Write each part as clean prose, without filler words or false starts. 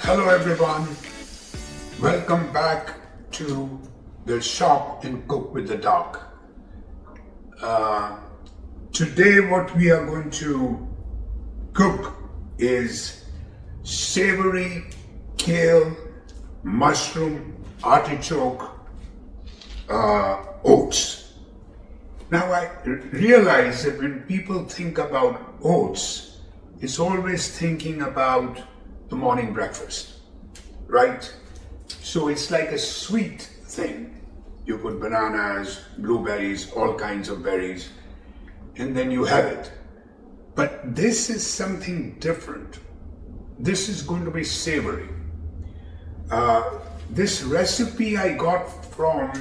Hello everyone, welcome back to the shop in Cook with the Doc. Today what we are going to cook is savory kale, mushroom, artichoke oats. Now I realize that when people think about oats, it's always thinking about the morning breakfast, right? So it's like a sweet thing. You put bananas, blueberries, all kinds of berries, and then you have it. But this is something different. This is going to be savory. This recipe I got from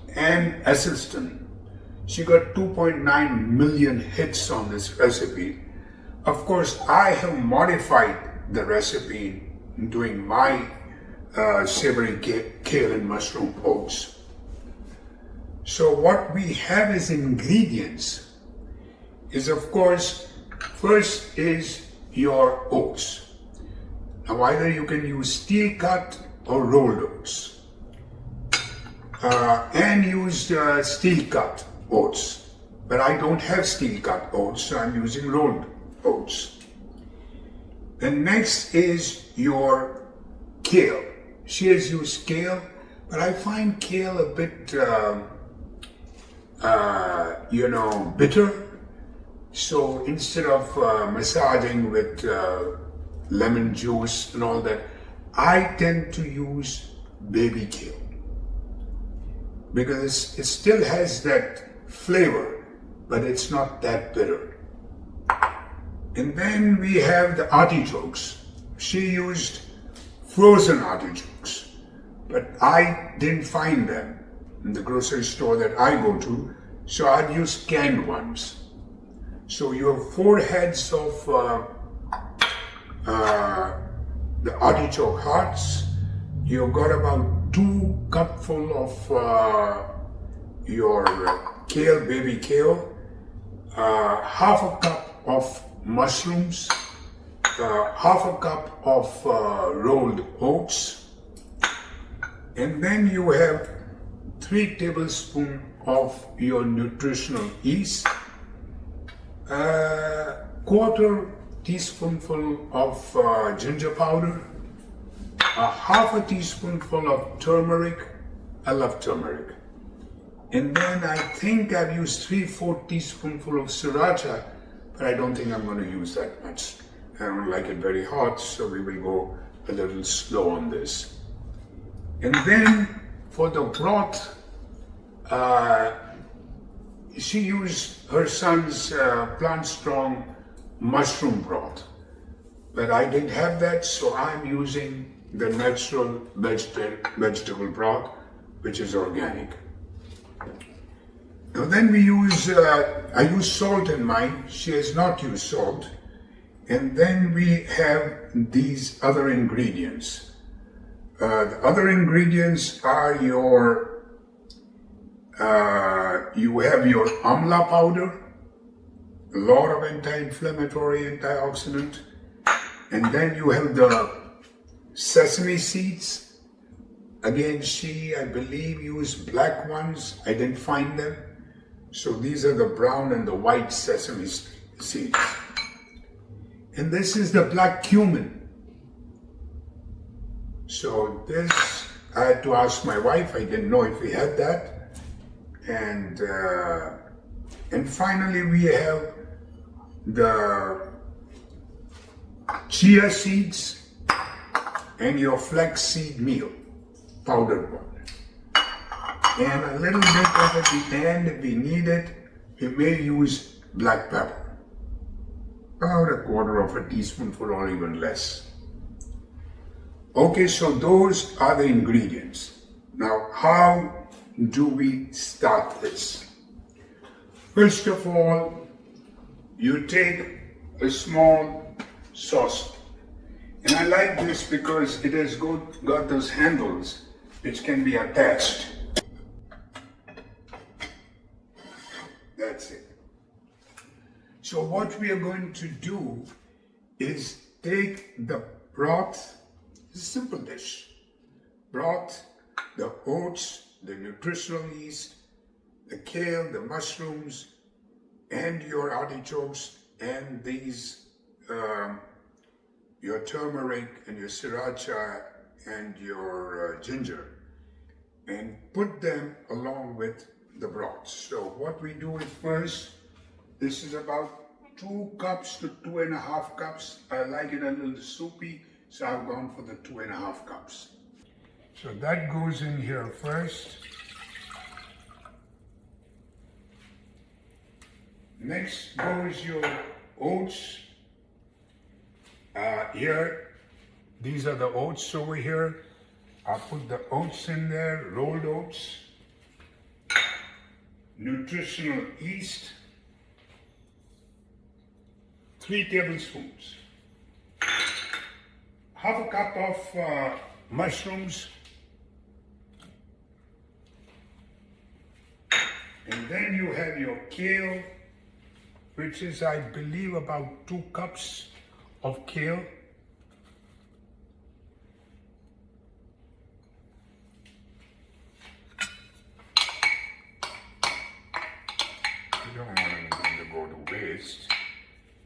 Esselstyn. She got 2.9 million hits on this recipe. Of course, I have modified the recipe doing my savory kale and mushroom oats. So what we have as ingredients is, of course, first is your oats. Now either you can use steel cut or rolled oats, and use steel cut oats, but I don't have steel cut oats, so I'm using rolled oats. The next is your kale. She has used kale, but I find kale a bit, bitter. So instead of massaging with lemon juice and all that, I tend to use baby kale because it still has that flavor, but it's not that bitter. And then we have the artichokes. She used frozen artichokes, but I didn't find them in the grocery store that I go to, so I'd use canned ones. So you have 4 heads of the artichoke hearts. You've got about 2 cupful of your kale, baby kale, half a cup of mushrooms, half a cup of rolled oats, and then you have 3 tablespoons of your nutritional yeast, quarter teaspoonful of ginger powder, half a teaspoonful of turmeric. I love turmeric. And then I think I've used 3/4 teaspoonful of sriracha, but I don't think I'm going to use that much. I don't like it very hot, so we will go a little slow on this. And then for the broth, she used her son's PlantStrong mushroom broth, but I didn't have that, so I'm using the natural vegetable broth, which is organic. Now then we use, I use salt in mine, she has not used salt. And then we have these other ingredients. The other ingredients are your, you have your amla powder, a lot of anti-inflammatory, antioxidant. And then you have the sesame seeds. Again, she, I believe, used black ones. I didn't find them. So these are the brown and the white sesame seeds. And this is the black cumin. So this, I had to ask my wife. I didn't know if we had that. And finally we have the chia seeds and your flaxseed meal, powdered one. And a little bit of at the end, if we need it, we may use black pepper. About a quarter of a teaspoonful or even less. Okay, so those are the ingredients. Now, how do we start this? First of all, you take a small saucepan. And I like this because it has got those handles which can be attached. That's it. So what we are going to do is take the broth It's a simple dish. Broth, the oats, the nutritional yeast, the kale, the mushrooms, and your artichokes, and these, your turmeric and your sriracha and your ginger, and put them along with the broth. So what we do is first, this is about 2 cups to 2.5 cups. I like it a little soupy, so I've gone for the 2.5 cups. So that goes in here first. Next goes your oats. Here, these are the oats over here. I'll put the oats in there, rolled oats. Nutritional yeast, 3 tablespoons. Half a cup of mushrooms. And then you have your kale, which is, I believe, about 2 cups of kale. You don't want anything to go to waste.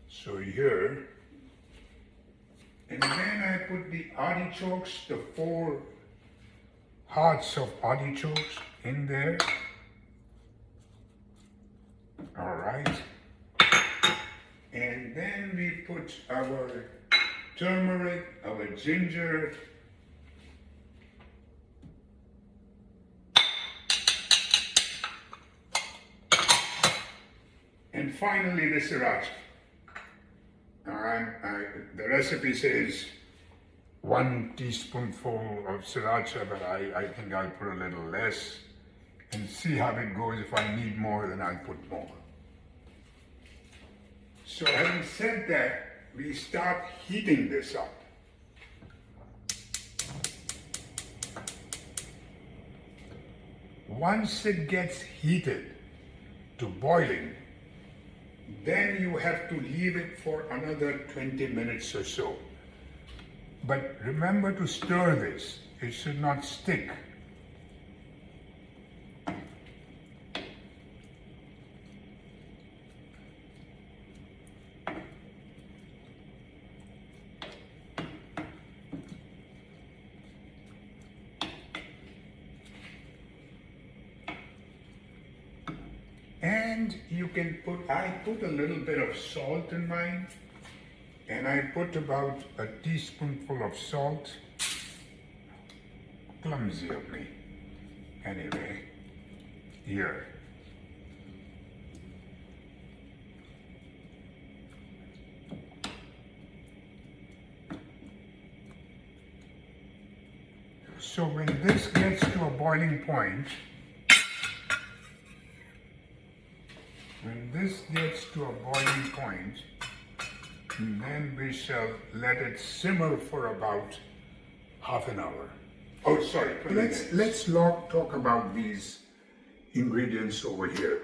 So here, and then I put the artichokes, the 4 hearts of artichokes in there. All right. And then we put our turmeric, our ginger, and finally the sriracha. The recipe says 1 teaspoonful of sriracha, but I think I'll put a little less and see how it goes. If I need more, then I'll put more. So having said that, we start heating this up. Once it gets heated to boiling, then you have to leave it for another 20 minutes or so. But remember to stir this. It should not stick. And you can put, I put a little bit of salt in mine, and I put about a teaspoonful of salt. Clumsy of me. Anyway, here. So when this gets to a boiling point, then we shall let it simmer for about half an hour. Oh, sorry. Let's talk about these ingredients over here.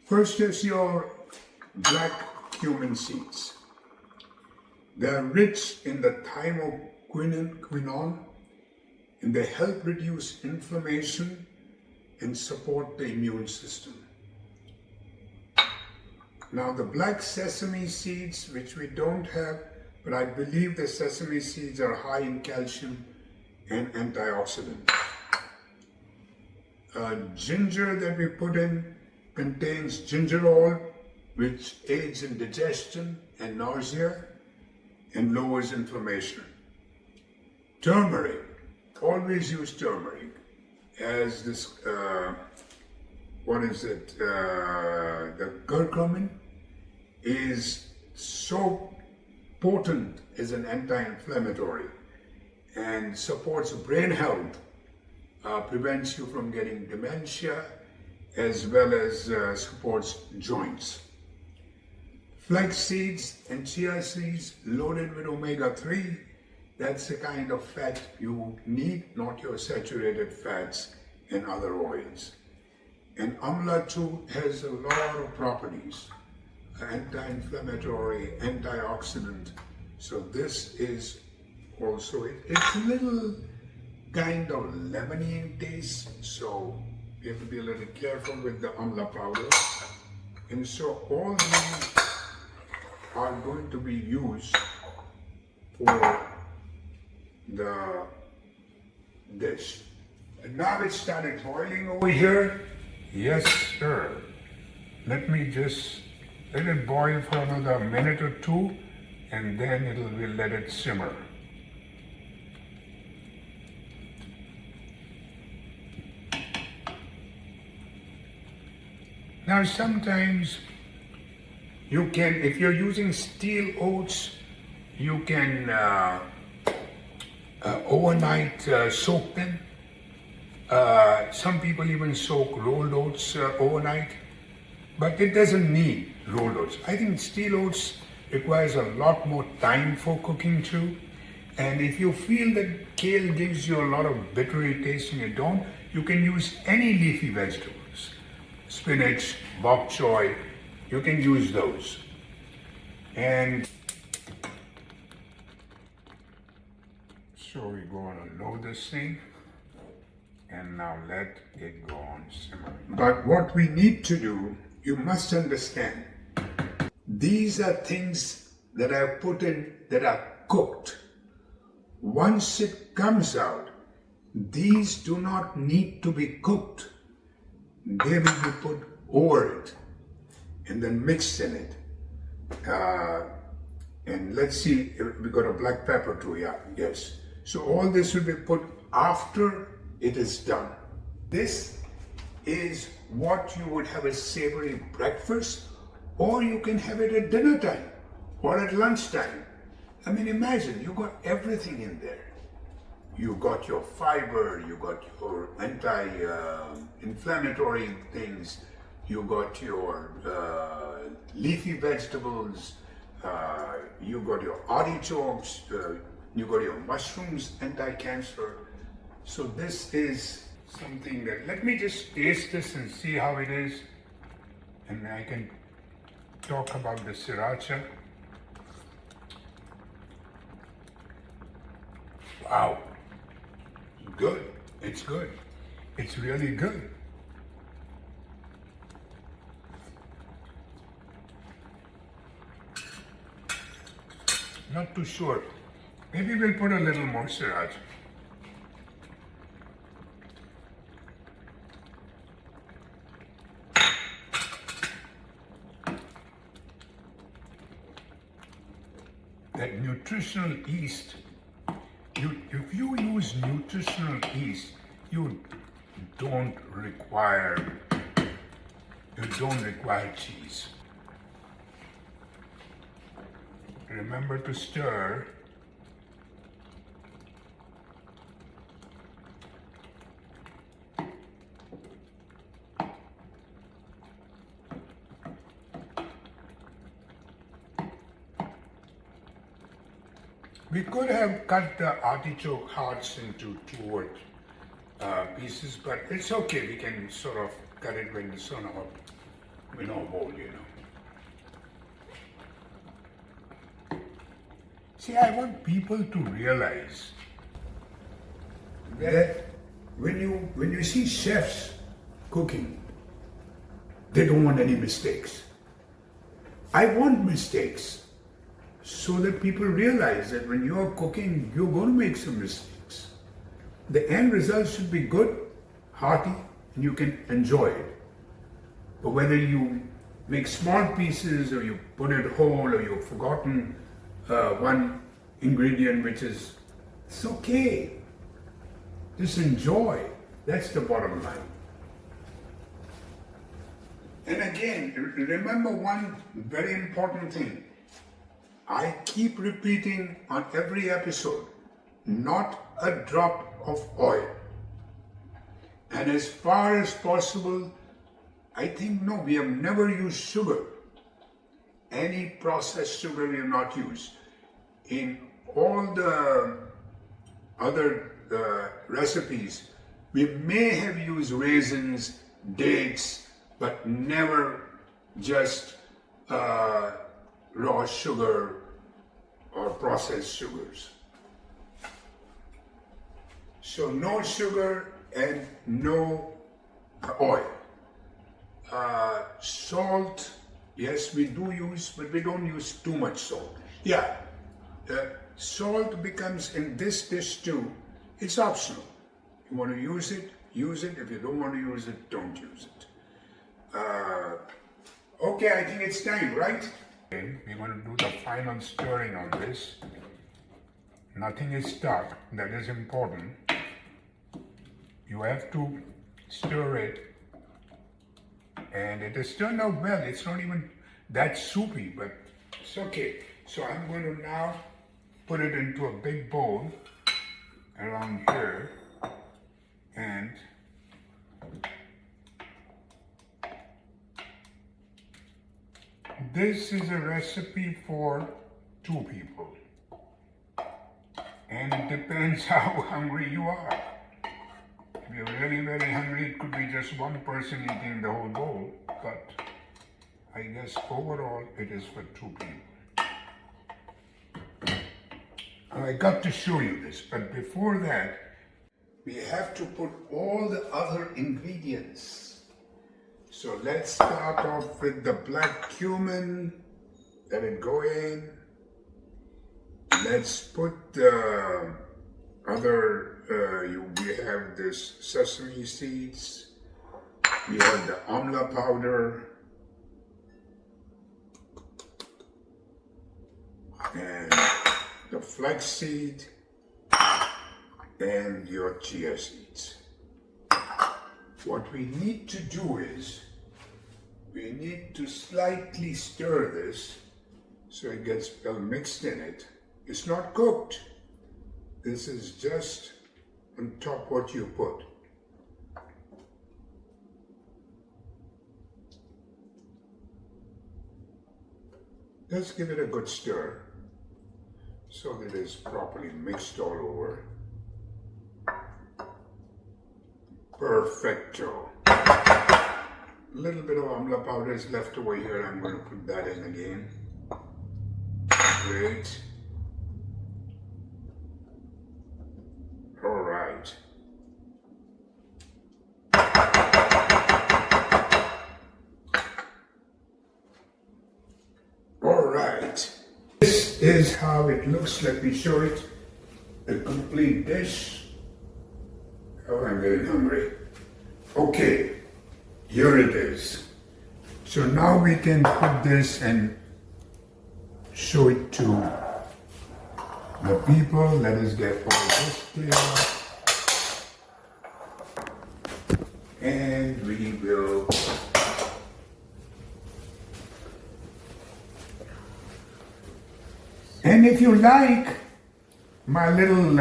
First is your black cumin seeds. They're rich in the thymocyanin, and they help reduce inflammation and support the immune system. Now the black sesame seeds, which we don't have, but I believe the sesame seeds are high in calcium and antioxidants. Ginger that we put in contains gingerol, which aids in digestion and nausea and lowers inflammation. Turmeric, always use turmeric as this, the curcumin is so potent as an anti-inflammatory and supports brain health, prevents you from getting dementia, as well as supports joints. Flax seeds and chia seeds loaded with omega-3, that's the kind of fat you need, not your saturated fats and other oils. And amla too has a lot of properties, anti-inflammatory, antioxidant. So this is also. It's a little kind of lemony in taste, so you have to be a little careful with the amla powder. And so all these are going to be used for the dish. And now it started boiling over here. Yes, sir. Let me just let it boil for another minute or two, and then we'll let it simmer. Now sometimes you can, if you're using steel oats, you can overnight soak them. Some people even soak rolled oats overnight, but it doesn't need rolled oats. I think steel oats requires a lot more time for cooking too. And if you feel that kale gives you a lot of bittery taste and you don't, you can use any leafy vegetables. Spinach, bok choy, you can use those. And so we're going to load this thing and now let it go on simmer. But what we need to do, you must understand, these are things that I've put in that are cooked. Once it comes out, these do not need to be cooked. They will be put over it and then mixed in it. And let's see, we got a black pepper too, yeah, yes. So all this will be put after it is done. This is what you would have a savory breakfast, or you can have it at dinner time or at lunchtime. I mean, imagine, you got everything in there. You got your fiber, you got your anti-inflammatory things, you got your leafy vegetables, you got your artichokes, you got your mushrooms, anti-cancer. So this is something that, let me just taste this and see how it is. And I can talk about the sriracha. Wow. Good. It's good. It's really good. Not too sure. Maybe we'll put a little more sriracha. That nutritional yeast, if you use nutritional yeast, you don't require cheese. Remember to stir. We could have cut the artichoke hearts into two pieces, but it's okay. We can sort of cut it when it's on our, whole, See, I want people to realize that when you see chefs cooking, they don't want any mistakes. I want mistakes, so that people realize that when you are cooking, you're going to make some mistakes. The end result should be good, hearty, and you can enjoy it. But whether you make small pieces, or you put it whole, or you've forgotten one ingredient, it's okay. Just enjoy. That's the bottom line. And again, remember one very important thing. I keep repeating on every episode, not a drop of oil. And as far as possible, I think no, we have never used sugar. Any processed sugar we have not used. In all the other recipes, we may have used raisins, dates, but never just raw sugar or processed sugars. So no sugar and no oil. Salt, yes, we do use, but we don't use too much salt. Yeah, salt becomes in this dish too. It's optional. You want to use it, use it. If you don't want to use it, don't use it. Okay, I think it's time, right? Okay, we're going to do the final stirring on this. Nothing is stuck. That is important. You have to stir it. And it has turned out well. It's not even that soupy, but it's okay. So I'm going to now put it into a big bowl around here. And this is a recipe for 2 people. And it depends how hungry you are. If you're really very hungry, it could be just one person eating the whole bowl. But I guess overall it is for 2 people. I got to show you this, but before that, we have to put all the other ingredients. So let's start off with the black cumin. Let it go in. Let's put the other, we have this sesame seeds. We have the amla powder. And the flaxseed. And your chia seeds. What we need to do is, we need to slightly stir this so it gets well mixed in it. It's not cooked. This is just on top what you put. Let's give it a good stir so that it is properly mixed all over. Perfecto. A little bit of amla powder is left over here. I'm going to put that in again. Great. All right. All right. This is how it looks. Let me show it. A complete dish. Oh, I'm getting hungry. Okay, here it is. So now we can put this and show it to the people. Let us get all this clear. And we will and if you like my little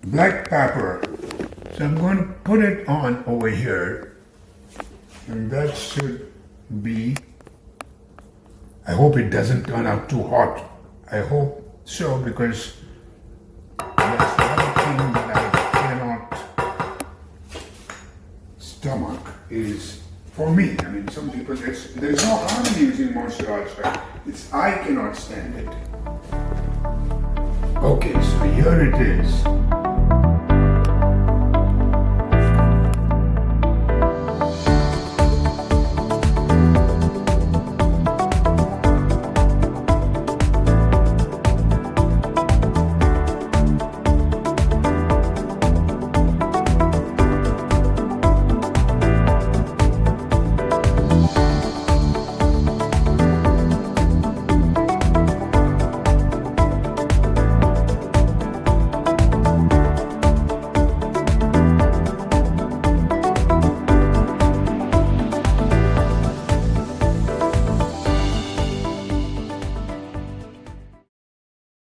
black pepper, so I'm going to put it on over here, and that should be, I hope it doesn't turn out too hot. I hope so, because that's the other thing that I cannot stomach is, for me, I mean, some people, there's no harm in using martial arts, right? It's I cannot stand it. Okay, so here it is.